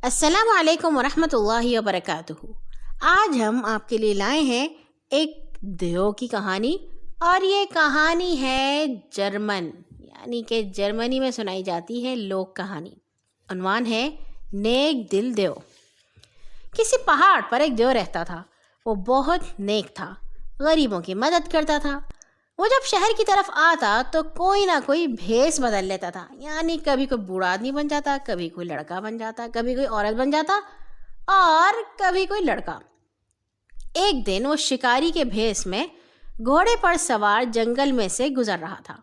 السلام علیکم ورحمۃ اللہ وبرکاتہ۔ آج ہم آپ کے لیے لائے ہیں ایک دیو کی کہانی، اور یہ کہانی ہے جرمن، یعنی کہ جرمنی میں سنائی جاتی ہے لوک کہانی۔ عنوان ہے نیک دل دیو۔ کسی پہاڑ پر ایک دیو رہتا تھا۔ وہ بہت نیک تھا، غریبوں کی مدد کرتا تھا۔ وہ جب شہر کی طرف آتا تو کوئی نہ کوئی بھیس بدل لیتا تھا، یعنی کبھی کوئی بوڑھا آدمی بن جاتا، کبھی کوئی لڑکا بن جاتا، کبھی کوئی عورت بن جاتا اور کبھی کوئی لڑکا۔ ایک دن وہ شکاری کے بھیس میں گھوڑے پر سوار جنگل میں سے گزر رہا تھا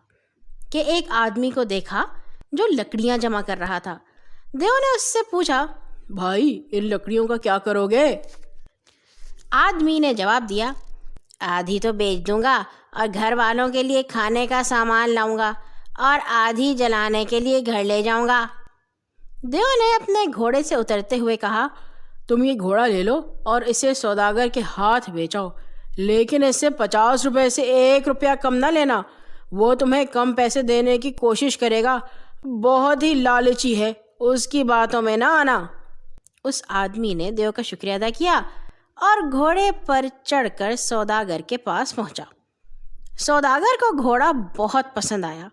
کہ ایک آدمی کو دیکھا جو لکڑیاں جمع کر رہا تھا۔ دیو نے اس سے پوچھا، بھائی ان لکڑیوں کا کیا کرو گے؟ آدمی نے جواب دیا، آدھی تو بیچ دوں گا اور گھر والوں کے لیے کھانے کا سامان لاؤں گا، اور آدھی جلانے کے لیے گھر لے جاؤں گا۔ دیو نے اپنے گھوڑے سے اترتے ہوئے کہا، تم یہ گھوڑا لے لو اور اسے سوداگر کے ہاتھ بیچاؤ، لیکن اس سے 50 روپے سے 1 روپیہ کم نہ لینا۔ وہ تمہیں کم پیسے دینے کی کوشش کرے گا، بہت ہی لالچی ہے، اس کی باتوں میں نہ آنا۔ اس آدمی نے دیو کا شکریہ ادا کیا اور گھوڑے پر چڑھ کر سوداگر کے پاس پہنچا۔ سوداگر کو گھوڑا بہت پسند آیا،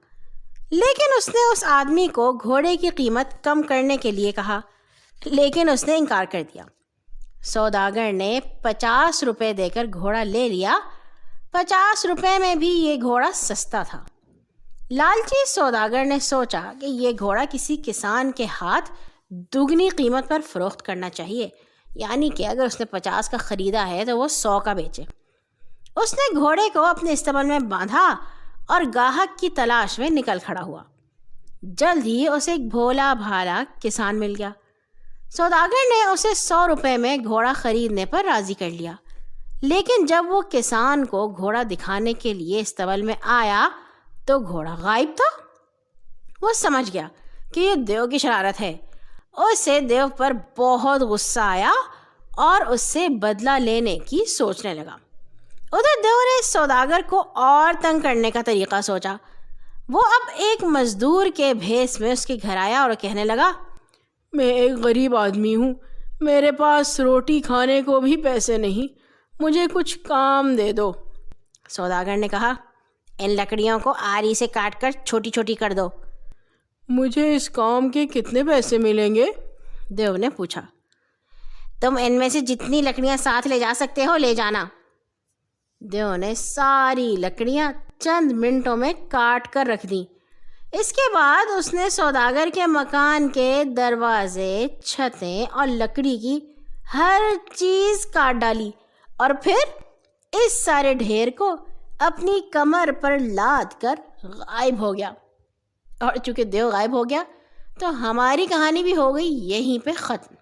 لیکن اس نے اس آدمی کو گھوڑے کی قیمت کم کرنے کے لیے کہا، لیکن اس نے انکار کر دیا۔ سوداگر نے 50 روپے دے کر گھوڑا لے لیا۔ 50 روپے میں بھی یہ گھوڑا سستا تھا۔ لالچی سوداگر نے سوچا کہ یہ گھوڑا کسی کسان کے ہاتھ دگنی قیمت پر فروخت کرنا چاہیے، یعنی کہ اگر اس نے 50 کا خریدا ہے تو وہ 100 کا بیچے۔ اس نے گھوڑے کو اپنے استبل میں باندھا اور گاہک کی تلاش میں نکل کھڑا ہوا۔ جلد ہی اسے ایک بھولا بھالا کسان مل گیا۔ سوداگر نے اسے 100 روپے میں گھوڑا خریدنے پر راضی کر لیا، لیکن جب وہ کسان کو گھوڑا دکھانے کے لیے استبل میں آیا تو گھوڑا غائب تھا۔ وہ سمجھ گیا کہ یہ دیو کی شرارت ہے۔ اسے دیو پر بہت غصہ آیا اور اس سے بدلہ لینے کی سوچنے لگا۔ ادھر دیو نے سوداگر کو اور تنگ کرنے کا طریقہ سوچا۔ وہ اب ایک مزدور کے بھیس میں اس کے گھر آیا اور کہنے لگا، میں ایک غریب آدمی ہوں، میرے پاس روٹی کھانے کو بھی پیسے نہیں، مجھے کچھ کام دے دو۔ سوداگر نے کہا، ان لکڑیوں کو آری سے کاٹ کر چھوٹی چھوٹی کر دو۔ مجھے اس کام کے کتنے پیسے ملیں گے؟ دیو نے پوچھا۔ تم ان میں سے جتنی لکڑیاں ساتھ لے جا سکتے ہو لے جانا۔ دیو نے ساری لکڑیاں چند منٹوں میں کاٹ کر رکھ دیں۔ اس کے بعد اس نے سوداگر کے مکان کے دروازے، چھتیں اور لکڑی کی ہر چیز کاٹ ڈالی، اور پھر اس سارے ڈھیر کو اپنی کمر پر لاد کر غائب ہو گیا۔ اور چونکہ دیو غائب ہو گیا تو ہماری کہانی بھی ہو گئی یہیں پہ ختم۔